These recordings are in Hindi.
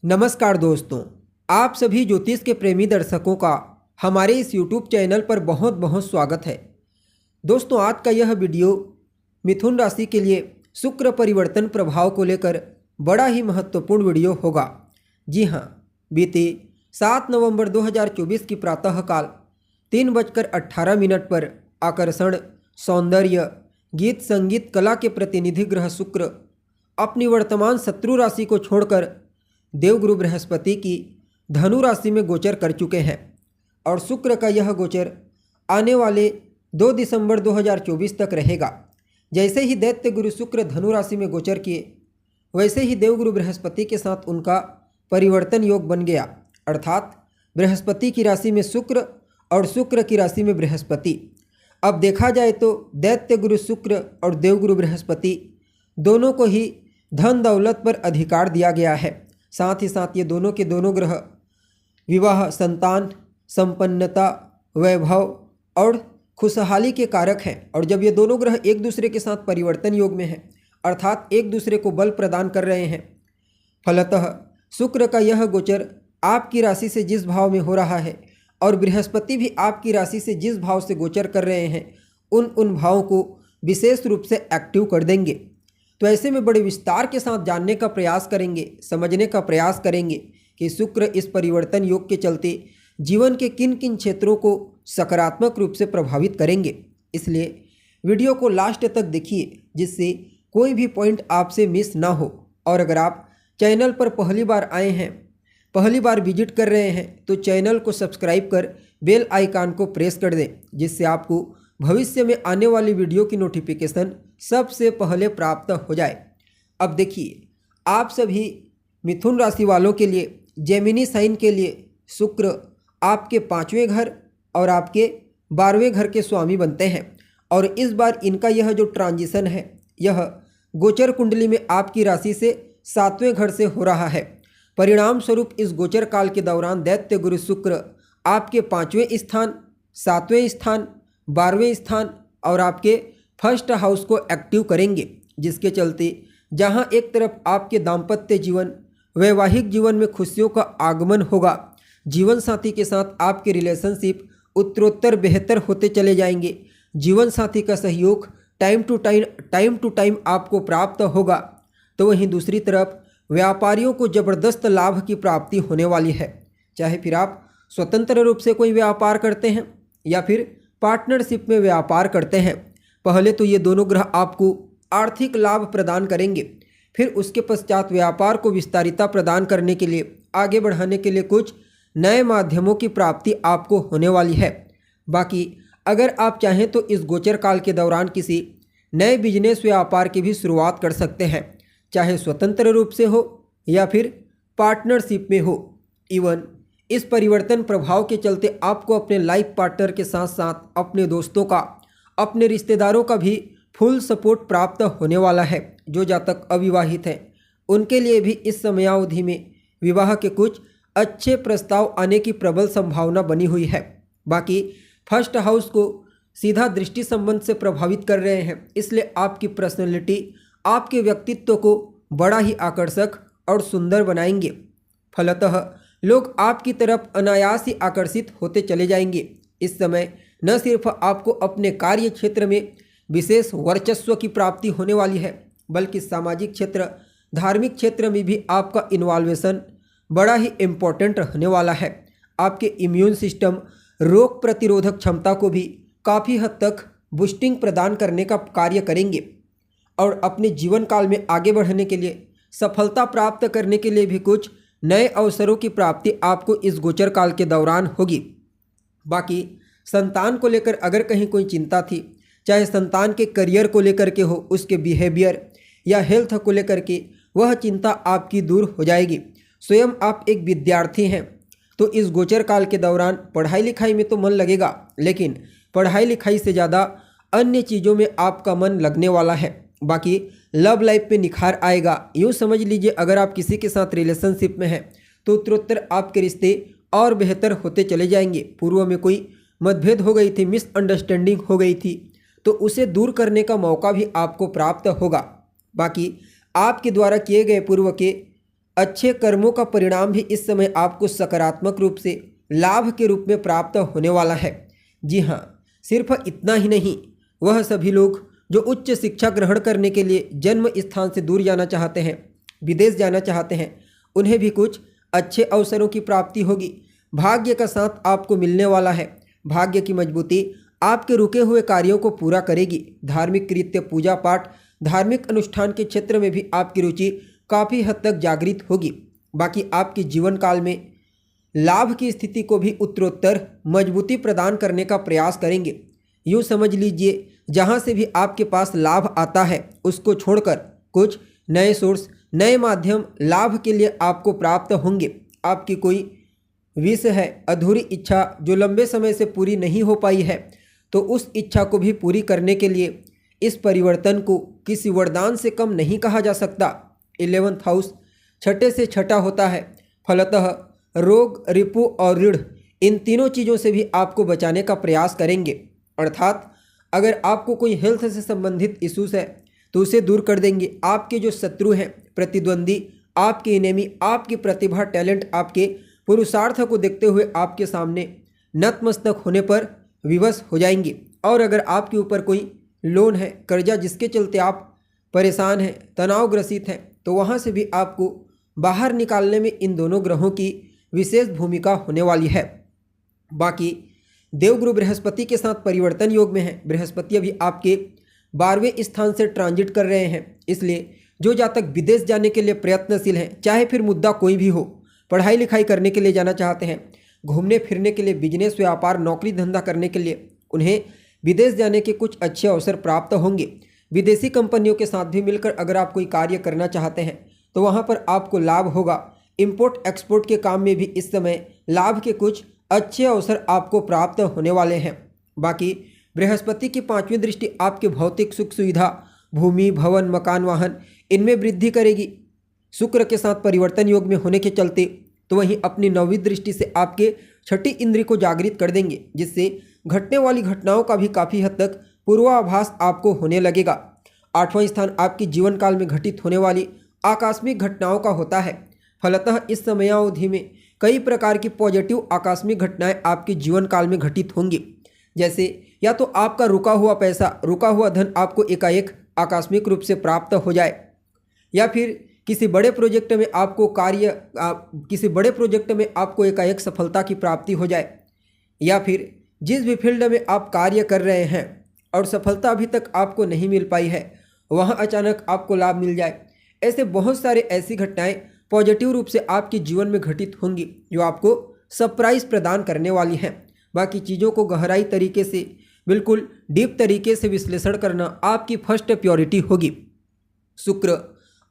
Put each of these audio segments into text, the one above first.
नमस्कार दोस्तों, आप सभी ज्योतिष के प्रेमी दर्शकों का हमारे इस YouTube चैनल पर बहुत बहुत स्वागत है। दोस्तों, आज का यह वीडियो मिथुन राशि के लिए शुक्र परिवर्तन प्रभाव को लेकर बड़ा ही महत्वपूर्ण वीडियो होगा। जी हाँ, बीते 7 नवंबर 2024 की प्रातःकाल 3:18 पर आकर्षण, सौंदर्य, गीत संगीत कला के प्रतिनिधि ग्रह शुक्र अपनी वर्तमान शत्रु राशि को छोड़कर देवगुरु बृहस्पति की धनु राशि में गोचर कर चुके हैं और शुक्र का यह गोचर आने वाले 2 दिसंबर 2024 तक रहेगा। जैसे ही दैत्य गुरु शुक्र धनु राशि में गोचर किए, वैसे ही देवगुरु बृहस्पति के साथ उनका परिवर्तन योग बन गया, अर्थात बृहस्पति की राशि में शुक्र और शुक्र की राशि में बृहस्पति। अब देखा जाए तो दैत्य गुरु शुक्र और देवगुरु बृहस्पति दोनों को ही धन दौलत पर अधिकार दिया गया है। साथ ही साथ ये दोनों के दोनों ग्रह विवाह, संतान, संपन्नता, वैभव और खुशहाली के कारक हैं। और जब ये दोनों ग्रह एक दूसरे के साथ परिवर्तन योग में हैं, अर्थात एक दूसरे को बल प्रदान कर रहे हैं, फलतः शुक्र का यह गोचर आपकी राशि से जिस भाव में हो रहा है और बृहस्पति भी आपकी राशि से जिस भाव से गोचर कर रहे हैं, उन भावों को विशेष रूप से एक्टिव कर देंगे। तो ऐसे में बड़े विस्तार के साथ जानने का प्रयास करेंगे, समझने का प्रयास करेंगे कि शुक्र इस परिवर्तन योग के चलते जीवन के किन किन क्षेत्रों को सकारात्मक रूप से प्रभावित करेंगे। इसलिए वीडियो को लास्ट तक देखिए, जिससे कोई भी पॉइंट आपसे मिस ना हो। और अगर आप चैनल पर पहली बार आए हैं, पहली बार विजिट कर रहे हैं, तो चैनल को सब्सक्राइब कर बेल आइकन को प्रेस कर दें, जिससे आपको भविष्य में आने वाली वीडियो की नोटिफिकेशन सबसे पहले प्राप्त हो जाए। अब देखिए, आप सभी मिथुन राशि वालों के लिए, जेमिनी साइन के लिए शुक्र आपके 5वें घर और आपके 12वें घर के स्वामी बनते हैं। और इस बार इनका यह जो ट्रांजिशन है, यह गोचर कुंडली में आपकी राशि से 7वें घर से हो रहा है। परिणाम स्वरूप इस गोचर काल के दौरान दैत्य गुरु शुक्र आपके 5वें स्थान, 7वें स्थान, 12वें स्थान और आपके फर्स्ट हाउस को एक्टिव करेंगे, जिसके चलते जहां एक तरफ आपके दाम्पत्य जीवन, वैवाहिक जीवन में खुशियों का आगमन होगा, जीवन साथी के साथ आपके रिलेशनशिप उत्तरोत्तर बेहतर होते चले जाएंगे, जीवन साथी का सहयोग टाइम टू टाइम आपको प्राप्त होगा, तो वहीं दूसरी तरफ व्यापारियों को ज़बरदस्त लाभ की प्राप्ति होने वाली है। चाहे फिर आप स्वतंत्र रूप से कोई व्यापार करते हैं या फिर पार्टनरशिप में व्यापार करते हैं, पहले तो ये दोनों ग्रह आपको आर्थिक लाभ प्रदान करेंगे, फिर उसके पश्चात व्यापार को विस्तारिता प्रदान करने के लिए, आगे बढ़ाने के लिए कुछ नए माध्यमों की प्राप्ति आपको होने वाली है। बाकी अगर आप चाहें तो इस गोचर काल के दौरान किसी नए बिजनेस व्यापार की भी शुरुआत कर सकते हैं, चाहे स्वतंत्र रूप से हो या फिर पार्टनरशिप में हो। इवन इस परिवर्तन प्रभाव के चलते आपको अपने लाइफ पार्टनर के साथ साथ अपने दोस्तों का, अपने रिश्तेदारों का भी फुल सपोर्ट प्राप्त होने वाला है। जो जातक अविवाहित हैं, उनके लिए भी इस समयावधि में विवाह के कुछ अच्छे प्रस्ताव आने की प्रबल संभावना बनी हुई है। बाकी फर्स्ट हाउस को सीधा दृष्टि संबंध से प्रभावित कर रहे हैं, इसलिए आपकी पर्सनैलिटी, आपके व्यक्तित्व को बड़ा ही आकर्षक और सुंदर बनाएंगे। फलतः लोग आपकी तरफ अनायास ही आकर्षित होते चले जाएंगे। इस समय न सिर्फ आपको अपने कार्य क्षेत्र में विशेष वर्चस्व की प्राप्ति होने वाली है, बल्कि सामाजिक क्षेत्र, धार्मिक क्षेत्र में भी आपका इन्वॉल्वेशन बड़ा ही इम्पोर्टेंट रहने वाला है। आपके इम्यून सिस्टम, रोग प्रतिरोधक क्षमता को भी काफ़ी हद तक बूस्टिंग प्रदान करने का कार्य करेंगे और अपने जीवन काल में आगे बढ़ने के लिए, सफलता प्राप्त करने के लिए भी कुछ नए अवसरों की प्राप्ति आपको इस गोचर काल के दौरान होगी। बाकी संतान को लेकर अगर कहीं कोई चिंता थी, चाहे संतान के करियर को लेकर के हो, उसके बिहेवियर या हेल्थ को लेकर के, वह चिंता आपकी दूर हो जाएगी। स्वयं आप एक विद्यार्थी हैं तो इस गोचर काल के दौरान पढ़ाई लिखाई में तो मन लगेगा, लेकिन पढ़ाई लिखाई से ज़्यादा अन्य चीज़ों में आपका मन लगने वाला है। बाकी लव लाइफ में निखार आएगा। यूँ समझ लीजिए, अगर आप किसी के साथ रिलेशनशिप में हैं तो उत्तरोत्तर आपके रिश्ते और बेहतर होते चले जाएंगे। पूर्व में कोई मतभेद हो गई थी, मिसअंडरस्टैंडिंग हो गई थी, तो उसे दूर करने का मौका भी आपको प्राप्त होगा। बाकी आपके द्वारा किए गए पूर्व के अच्छे कर्मों का परिणाम भी इस समय आपको सकारात्मक रूप से लाभ के रूप में प्राप्त होने वाला है। जी हाँ, सिर्फ इतना ही नहीं, वह सभी लोग जो उच्च शिक्षा ग्रहण करने के लिए जन्म स्थान से दूर जाना चाहते हैं, विदेश जाना चाहते हैं, उन्हें भी कुछ अच्छे अवसरों की प्राप्ति होगी। भाग्य का साथ आपको मिलने वाला है। भाग्य की मजबूती आपके रुके हुए कार्यों को पूरा करेगी। धार्मिक कृत्य, पूजा पाठ, धार्मिक अनुष्ठान के क्षेत्र में भी आपकी रुचि काफ़ी हद तक जागृत होगी। बाकी आपके जीवन काल में लाभ की स्थिति को भी उत्तरोत्तर मजबूती प्रदान करने का प्रयास करेंगे। यूँ समझ लीजिए, जहाँ से भी आपके पास लाभ आता है उसको छोड़कर कुछ नए सोर्स, नए माध्यम लाभ के लिए आपको प्राप्त होंगे। आपकी कोई विष है, अधूरी इच्छा जो लंबे समय से पूरी नहीं हो पाई है, तो उस इच्छा को भी पूरी करने के लिए इस परिवर्तन को किसी वरदान से कम नहीं कहा जा सकता। 11th हाउस छठे से छठा होता है। फलतः रोग, रिपु और ऋण, इन तीनों चीज़ों से भी आपको बचाने का प्रयास करेंगे। अर्थात अगर आपको कोई हेल्थ से संबंधित इश्यूज है तो उसे दूर कर देंगे। आपके जो शत्रु हैं, प्रतिद्वंदी, आपके एनिमी, आपकी प्रतिभा, टैलेंट, आपके पुरुषार्थ को देखते हुए आपके सामने नतमस्तक होने पर विवश हो जाएंगे। और अगर आपके ऊपर कोई लोन है, कर्जा, जिसके चलते आप परेशान हैं, तनावग्रसित हैं, तो वहाँ से भी आपको बाहर निकालने में इन दोनों ग्रहों की विशेष भूमिका होने वाली है। बाकी देवगुरु बृहस्पति के साथ परिवर्तन योग में है। बृहस्पति अभी आपके 12वें स्थान से ट्रांजिट कर रहे हैं। इसलिए जो जातक विदेश जाने के लिए प्रयत्नशील हैं, चाहे फिर मुद्दा कोई भी हो, पढ़ाई लिखाई करने के लिए जाना चाहते हैं, घूमने फिरने के लिए, बिजनेस, व्यापार, नौकरी धंधा करने के लिए, उन्हें विदेश जाने के कुछ अच्छे अवसर प्राप्त होंगे। विदेशी कंपनियों के साथ भी मिलकर अगर आप कोई कार्य करना चाहते हैं तो वहाँ पर आपको लाभ होगा। इंपोर्ट एक्सपोर्ट के काम में भी इस समय लाभ के कुछ अच्छे अवसर आपको प्राप्त होने वाले हैं। बाकी बृहस्पति की 5वीं दृष्टि आपके भौतिक सुख सुविधा, भूमि, भवन, मकान, वाहन, इनमें वृद्धि करेगी। शुक्र के साथ परिवर्तन योग में होने के चलते तो वहीं अपनी 9वीं दृष्टि से आपके छठी इंद्रिय को जागृत कर देंगे, जिससे घटने वाली घटनाओं का भी काफ़ी हद तक पूर्वाभास आपको होने लगेगा। 8वां स्थान आपके जीवन काल में घटित होने वाली आकस्मिक घटनाओं का होता है। फलतः इस समयावधि में कई प्रकार की पॉजिटिव आकस्मिक घटनाएं आपके जीवन काल में घटित होंगी। जैसे या तो आपका रुका हुआ पैसा, रुका हुआ धन आपको एकाएक आकस्मिक रूप से प्राप्त हो जाए, या फिर किसी बड़े प्रोजेक्ट में आपको एकाएक सफलता की प्राप्ति हो जाए, या फिर जिस भी फील्ड में आप कार्य कर रहे हैं और सफलता अभी तक आपको नहीं मिल पाई है, वहाँ अचानक आपको लाभ मिल जाए। ऐसे बहुत सारे ऐसी घटनाएं पॉजिटिव रूप से आपके जीवन में घटित होंगी जो आपको सरप्राइज प्रदान करने वाली हैं। बाकी चीज़ों को गहराई तरीके से, बिल्कुल डीप तरीके से विश्लेषण करना आपकी फर्स्ट प्रायोरिटी होगी। शुक्र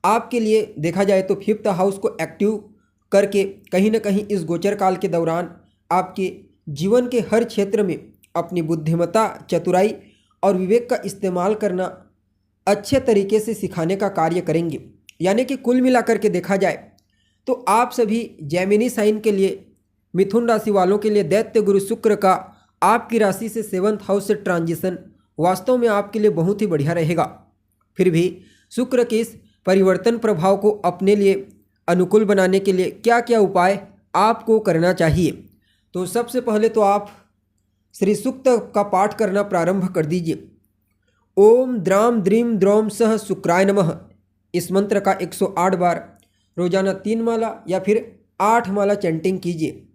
आपके लिए देखा जाए तो 5th हाउस को एक्टिव करके कहीं ना कहीं इस गोचर काल के दौरान आपके जीवन के हर क्षेत्र में अपनी बुद्धिमत्ता, चतुराई और विवेक का इस्तेमाल करना अच्छे तरीके से सिखाने का कार्य करेंगे। यानी कि कुल मिलाकर के देखा जाए तो आप सभी जेमिनी साइन के लिए, मिथुन राशि वालों के लिए दैत्य गुरु शुक्र का आपकी राशि से 7th हाउस से ट्रांजिशन वास्तव में आपके लिए बहुत ही बढ़िया रहेगा। फिर भी शुक्र के इस परिवर्तन प्रभाव को अपने लिए अनुकूल बनाने के लिए क्या क्या उपाय आपको करना चाहिए? तो सबसे पहले तो आप श्री सूक्त का पाठ करना प्रारंभ कर दीजिए। ओम द्राम द्रीम द्रौम सह शुक्राय नमः, इस मंत्र का 108 बार रोजाना 3 माला या फिर 8 माला चैंटिंग कीजिए।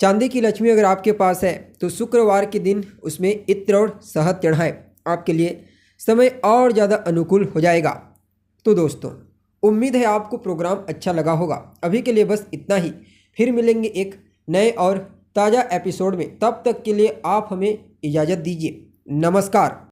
चांदी की लक्ष्मी अगर आपके पास है तो शुक्रवार के दिन उसमें इत्र और शहद चढ़ाएं, आपके लिए समय और ज़्यादा अनुकूल हो जाएगा। तो दोस्तों, उम्मीद है आपको प्रोग्राम अच्छा लगा होगा। अभी के लिए बस इतना ही, फिर मिलेंगे एक नए और ताज़ा एपिसोड में। तब तक के लिए आप हमें इजाज़त दीजिए। नमस्कार।